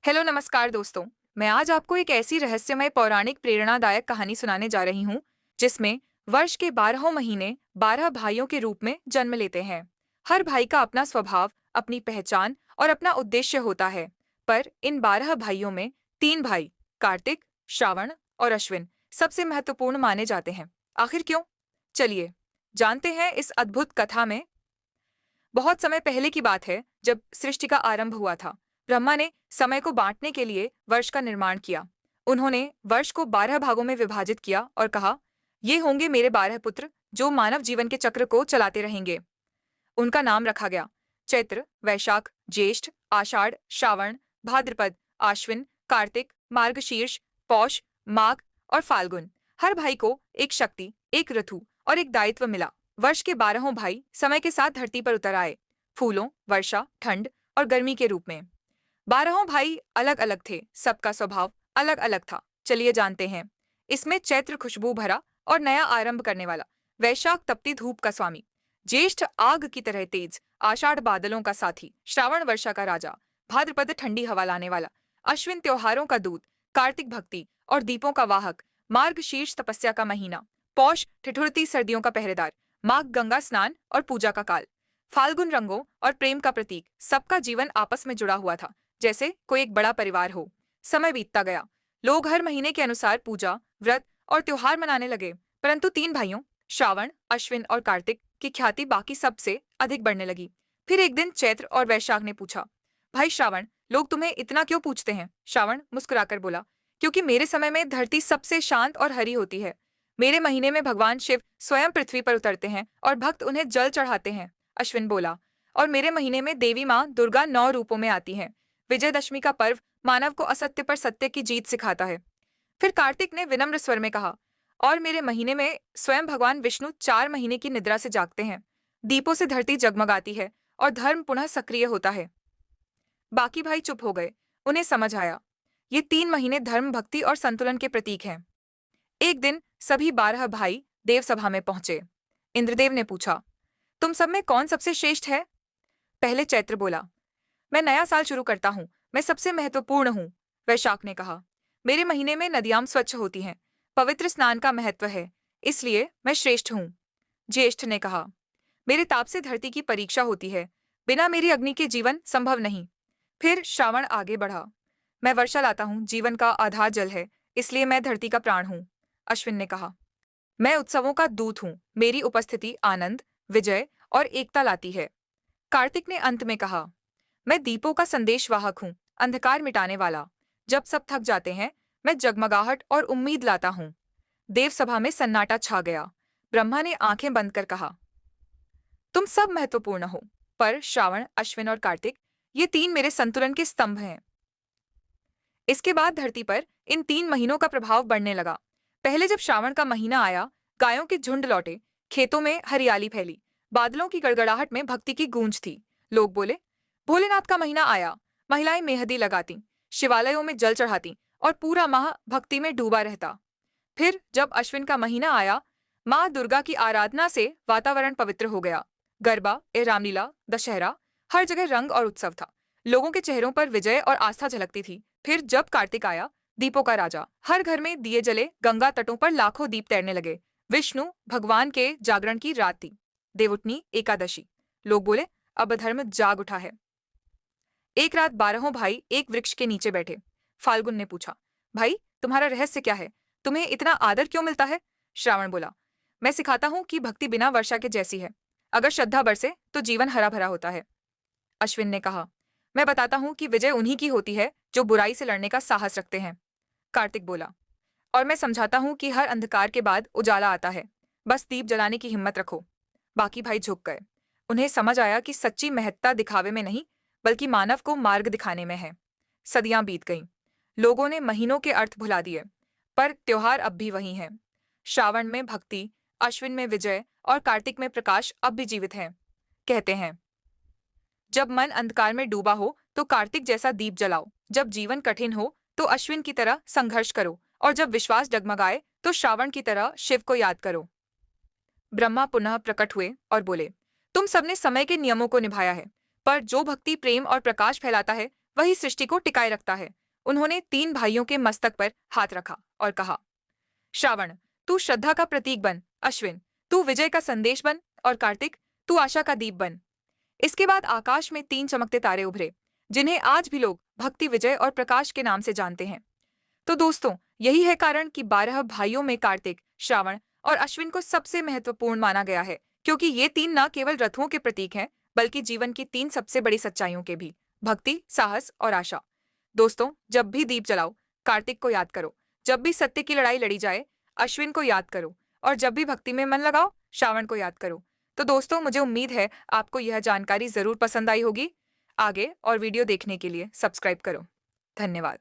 Hello नमस्कार दोस्तों। मैं आज आपको एक ऐसी रहस्यमय पौराणिक प्रेरणादायक कहानी सुनाने जा रही हूँ जिसमें वर्ष के 12 महीने 12 भाइयों के रूप में जन्म लेते हैं। हर भाई का अपना स्वभाव, अपनी पहचान और अपना उद्देश्य होता है। पर इन 12 भाइयों में तीन भाई कार्तिक, श्रावण और अश्विन सबसे महत्वपूर्ण माने जाते हैं। आखिर क्यों? चलिए जानते हैं इस अद्भुत कथा में। बहुत समय पहले की बात है, जब सृष्टि का आरंभ हुआ था। ब्रह्मा ने समय को बांटने के लिए वर्ष का निर्माण किया। उन्होंने वर्ष को 12 भागों में विभाजित किया और कहा, ये होंगे मेरे 12 पुत्र जो मानव जीवन के चक्र को चलाते रहेंगे। उनका नाम रखा गया चैत्र, वैशाख, ज्येष्ठ, आषाढ़, श्रावण, भाद्रपद, आश्विन, कार्तिक, मार्गशीर्ष, पौष, माघ और फाल्गुन। हर भाई को एक शक्ति, एक ऋतु और एक दायित्व मिला। वर्ष के 12 भाई समय के साथ धरती पर उतर आए, फूलों, वर्षा, ठंड और गर्मी के रूप में। 12 भाई अलग अलग थे, सबका स्वभाव अलग अलग था। चलिए जानते हैं। इसमें चैत्र खुशबू भरा और नया आरंभ करने वाला, वैशाख तपती धूप का स्वामी, ज्येष्ठ आग की तरह तेज, आषाढ़ बादलों का साथी, श्रावण वर्षा का राजा, भाद्रपद ठंडी हवा लाने वाला, अश्विन त्योहारों का दूत, कार्तिक भक्ति और दीपों का वाहक, मार्गशीर्ष तपस्या का महीना, पौष ठिठुरती सर्दियों का पहरेदार, माघ गंगा स्नान और पूजा का काल, फाल्गुन रंगों और प्रेम का प्रतीक। सबका जीवन आपस में जुड़ा हुआ था, जैसे कोई एक बड़ा परिवार हो। समय बीतता गया। लोग हर महीने के अनुसार पूजा, व्रत और त्योहार मनाने लगे, परंतु तीन भाइयों श्रावण, अश्विन और कार्तिक की ख्याति बाकी सबसे अधिक बढ़ने लगी। फिर एक दिन चैत्र और वैशाख ने पूछा, भाई श्रावण, लोग तुम्हें इतना क्यों पूछते हैं? श्रावण मुस्कुराकर बोला, क्योंकि मेरे समय में धरती सबसे शांत और हरी होती है। मेरे महीने में भगवान शिव स्वयं पृथ्वी पर उतरते हैं और भक्त उन्हें जल चढ़ाते हैं। अश्विन बोला, और मेरे महीने में देवी माँ दुर्गा 9 रूपों में आती हैं। विजयदशमी का पर्व मानव को असत्य पर सत्य की जीत सिखाता है। फिर कार्तिक ने विनम्र स्वर में कहा, और मेरे महीने में स्वयं भगवान विष्णु 4 महीने की निद्रा से जागते हैं। दीपों से धरती जगमगाती है और धर्म पुनः सक्रिय होता है। बाकी भाई चुप हो गए। उन्हें समझ आया, ये 3 महीने धर्म, भक्ति और संतुलन के प्रतीक हैं। एक दिन सभी 12 भाई देवसभा में पहुंचे। इंद्रदेव ने पूछा, तुम सब में कौन सबसे श्रेष्ठ है? पहले चैत्र बोला, मैं नया साल शुरू करता हूँ, मैं सबसे महत्वपूर्ण हूँ। वैशाख ने कहा, मेरे महीने में नदियां स्वच्छ होती हैं, पवित्र स्नान का महत्व है, इसलिए मैं श्रेष्ठ हूँ। ज्येष्ठ ने कहा, मेरे ताप से धरती की परीक्षा होती है, बिना मेरी अग्नि के जीवन संभव नहीं। फिर श्रावण आगे बढ़ा, मैं वर्षा लाता हूँ, जीवन का आधार जल है, इसलिए मैं धरती का प्राण हूँ। अश्विन ने कहा, मैं उत्सवों का दूत हूँ, मेरी उपस्थिति आनंद, विजय और एकता लाती है। कार्तिक ने अंत में कहा, मैं दीपों का संदेशवाहक हूँ, अंधकार मिटाने वाला। जब सब थक जाते हैं, मैं जगमगाहट और उम्मीद लाता हूँ। देवसभा में सन्नाटा छा गया। ब्रह्मा ने आंखें बंद कर कहा, तुम सब महत्वपूर्ण हो, पर श्रावण, अश्विन और कार्तिक, ये 3 मेरे संतुलन के स्तंभ हैं। इसके बाद धरती पर इन 3 महीनों का प्रभाव बढ़ने लगा। पहले जब श्रावण का महीना आया, गायों के झुंड लौटे, खेतों में हरियाली फैली, बादलों की गड़गड़ाहट में भक्ति की गूंज थी। लोग बोले, भोलेनाथ का महीना आया। महिलाएं मेहंदी लगाती, शिवालयों में जल चढ़ाती और पूरा माह भक्ति में डूबा रहता। फिर जब अश्विन का महीना आया, माँ दुर्गा की आराधना से वातावरण पवित्र हो गया। गरबा, रामलीला, दशहरा, हर जगह रंग और उत्सव था। लोगों के चेहरों पर विजय और आस्था झलकती थी। फिर जब कार्तिक आया, दीपों का राजा, हर घर में दिए जले, गंगा तटों पर लाखों दीप तैरने लगे। विष्णु भगवान के जागरण की रात थी, देवउठनी एकादशी। लोग बोले, अब धर्म जाग उठा है। एक रात 12 भाई एक वृक्ष के नीचे बैठे। फाल्गुन ने पूछा, भाई तुम्हारा रहस्य क्या है? तुम्हें इतना आदर क्यों मिलता है? श्रावण बोला, मैं सिखाता हूं कि भक्ति बिना वर्षा के जैसी है। अगर श्रद्धा बरसे तो जीवन हरा भरा होता है। अश्विन ने कहा, मैं बताता हूं कि विजय उन्हीं की होती है जो बुराई से लड़ने का साहस रखते हैं। कार्तिक बोला, और मैं समझाता हूं कि हर अंधकार के बाद उजाला आता है, बस दीप जलाने की हिम्मत रखो। बाकी भाई झुक गए। उन्हें समझ आया कि सच्ची महत्ता दिखावे में नहीं, बल्कि मानव को मार्ग दिखाने में है। सदियां बीत गईं। लोगों ने महीनों के अर्थ भुला दिए, पर त्योहार अब भी वही हैं। श्रावण में भक्ति, अश्विन में विजय और कार्तिक में प्रकाश अब भी जीवित हैं। कहते हैं, जब मन अंधकार में डूबा हो तो कार्तिक जैसा दीप जलाओ, जब जीवन कठिन हो तो अश्विन की तरह संघर्ष करो, और जब विश्वास डगमगाए तो श्रावण की तरह शिव को याद करो। ब्रह्मा पुनः प्रकट हुए और बोले, तुम सबने समय के नियमों को निभाया है, पर जो भक्ति, प्रेम और प्रकाश फैलाता है वही सृष्टि को टिकाए रखता है। उन्होंने 3 भाइयों के मस्तक पर हाथ रखा और कहा, श्रावण, तू श्रद्धा का प्रतीक बन। अश्विन, तू विजय का संदेश बन। और कार्तिक, तू आशा का दीप बन। इसके बाद आकाश में 3 चमकते तारे उभरे, जिन्हें आज भी लोग भक्ति, विजय और प्रकाश के नाम से जानते हैं। तो दोस्तों, यही है कारण कि 12 भाइयों में कार्तिक, श्रावण और अश्विन को सबसे महत्वपूर्ण माना गया है, क्योंकि ये 3 न केवल रथों के प्रतीक हैं, बल्कि जीवन की 3 सबसे बड़ी सच्चाइयों के भी: भक्ति, साहस और आशा। दोस्तों, जब भी दीप जलाओ, कार्तिक को याद करो। जब भी सत्य की लड़ाई लड़ी जाए, अश्विन को याद करो। और जब भी भक्ति में मन लगाओ, श्रावण को याद करो। तो दोस्तों, मुझे उम्मीद है आपको यह जानकारी जरूर पसंद आई होगी। आगे और वीडियो देखने के लिए सब्सक्राइब करो। धन्यवाद।